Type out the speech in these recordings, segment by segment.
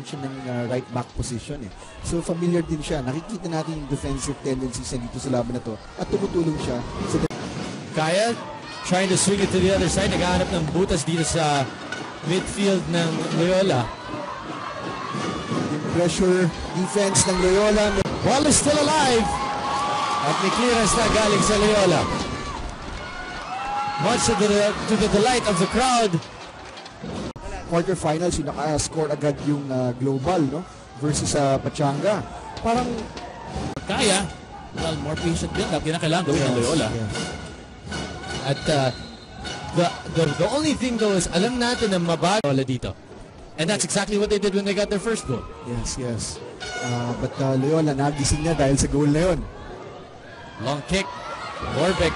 rin siya ng right back position eh. So familiar din siya. Nakikita natin yung defensive tendencies dito sa laban na to at tumutulong siya sa Kaya trying to swing it to the other side. Naghahanap ng butas dito sa midfield ng Loyola. Yung pressure defense ng Loyola. Ball is still alive. At may clearance na galing sa Loyola. Much to the delight of the crowd. Quarterfinals, yung naka-score agad yung Global, no? Versus Pachanga. Parang kaya, well, more patient din. Lagi na kailangan gawin ng Loyola. Yes. At the only thing though is alam natin na mabago dito. And that's exactly what they did when they got their first goal. Yes, yes. But Loyola, nagising na dahil sa goal na yun. Long kick. Warbeck.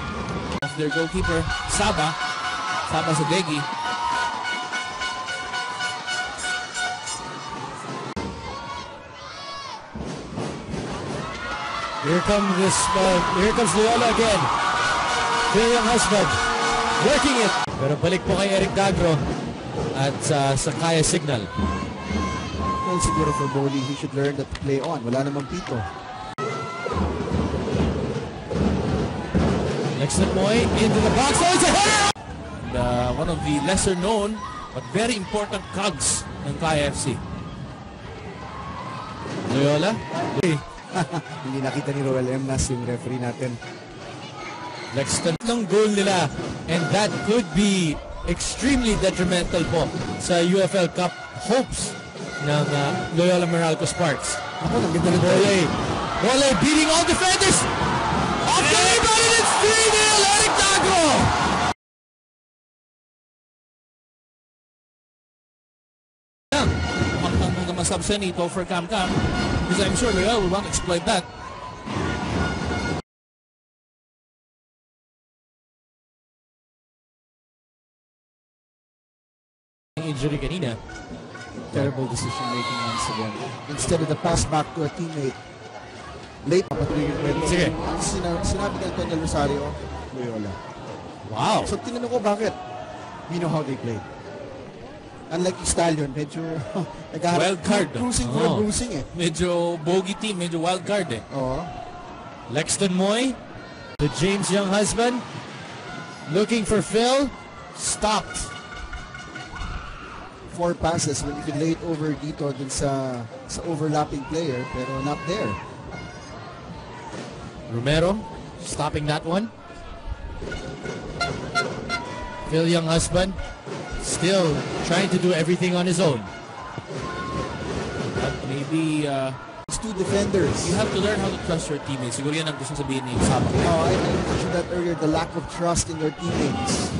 Of their goalkeeper, Saba Sadegi. Here comes Loyola again. Phil Young husband. Working it. Pero balik po kay Eric Dagro. At sa Kaya signal. Well, siguro for Boli, he should learn that to play on. Wala namang pito. Next to Moy, into the box. Oh, it's a header! And, one of the lesser known but very important cogs ng Kaya FC. Loyola. Hindi nakita ni Roel Emnas yung referee natin. Next ng goal nila. And that could be extremely detrimental po sa UFL Cup hopes ng Loyola Meralco Sparks. Ako, naganda ng Bole beating all defenders. Okay, but it's 3-0. Eric Dagro. Mukhang naman subsen ito for Cam because I'm sure Loyola will want to exploit that. Injury kanina. Terrible decision making once again. Instead of the pass back to a teammate, late papatuloy yung kwento. Sige. Sinabi ng Antonio Rosario, Loyola. Wow. So tinanong ko bakit. We know how they play. Unlike yung Stallion, medyo wild card. Bruising for a bruising eh. Medyo bogey team, medyo wild card eh. Oo. Lexton Moy, the James Young husband, looking for Phil, stopped. 4 passes when you could lay it over dito dun sa overlapping player, pero not there. Romero stopping that one. Phil Young husband still trying to do everything on his own. But maybe It's 2 defenders. you have to learn how to trust your teammates. Siguro yan ang gusto sabihin ni Saba. I mentioned that earlier, the lack of trust in their teammates.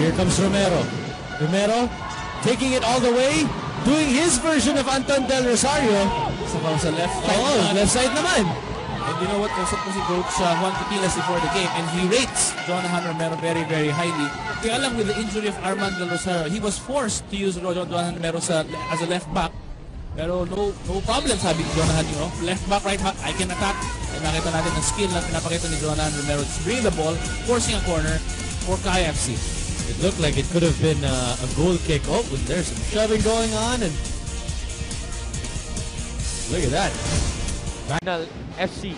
Here comes Romero. Romero taking it all the way, doing his version of Anton Del Rosario. Sa left side. Oh, left side naman. And you know what? Kausap ko si Coach Juan Cutilas before the game, and he rates Jonahan Romero very, very highly. Kaya lang with the injury of Armand Del Rosario, he was forced to use Jonahan Romero as a left back. Pero no problem, sabi ni Jonahan, you know, left back, right back, I can attack. And nakita natin ang skill na pinapakita ni Jonahan Romero to bring the ball, forcing a corner for KFC. It looked like it could have been a goal kick. Oh, there's some shoving going on, and look at that. Final FC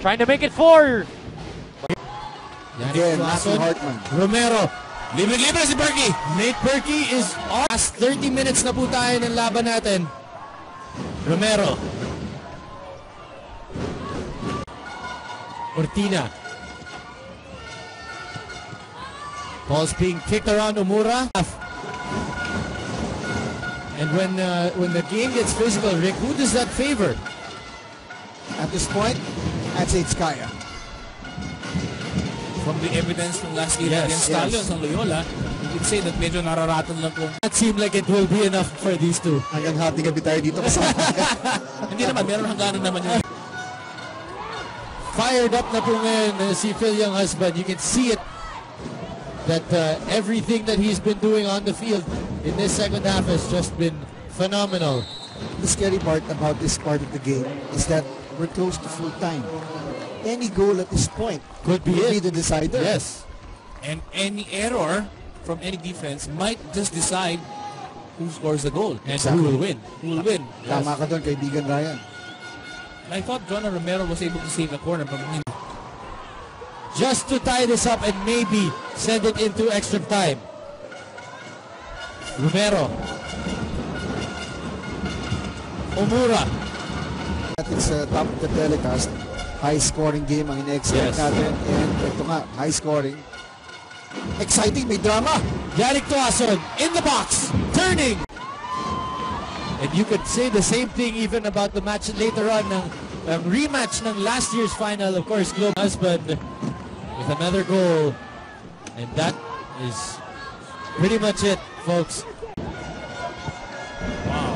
trying to make it 4. Again, Matthew Hartman. Romero. Libre si Berkey. Nate Berkey is off. Last 30 minutes na po tayo ng laban natin. Romero. Cortina. Ball's being kicked around Umura. And when the game gets physical, Rick, who does that favor? At this point, I'd say it's Kaya. From the evidence from last game Yes, against yes. Stallions ng Loyola, you could say that medyo nararatan lang kung That seemed like it will be enough for these two. Hanggang hati gabi tayo dito kasama. hindi naman, meron hangganan naman yung Fired up na po ngayon si Phil Young husband. You can see it that everything that he's been doing on the field in this second half has just been phenomenal. The scary part about this part of the game is that we're close to full time. Any goal at this point Could be will it. be the decider. Yes. and any error from any defense might just decide who scores the goal and Exactly. who will win. Who will win. Tama ka doon, kaibigan Ryan. I thought Jonah Romero was able to save the corner, but Just to tie this up and maybe send it into extra time. Romero. Omura. Natin sa top of the telecast, high-scoring game ang ina-expect Yes. natin. And ito nga, high-scoring. Exciting, may drama. Yannick Tuason in the box, turning. And you could say the same thing even about the match later on ng rematch ng last year's final. Of course, Globe husband with another goal. And that is pretty much it, folks. wow.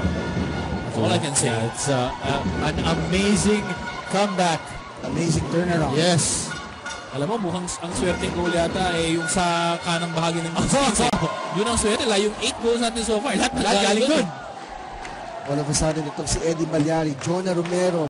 That's all I can say. Yeah, it's an amazing comeback. Amazing turnaround. Yes. Alam mo, mukhang ang swerteng goal yata yung sa kanang bahagi ng Philippines. Yun ang swerte. Yung 8 goals natin so far. Lahat Lahat galing dun. All of a sudden, itong si Eddie Malyari, Jonah Romero,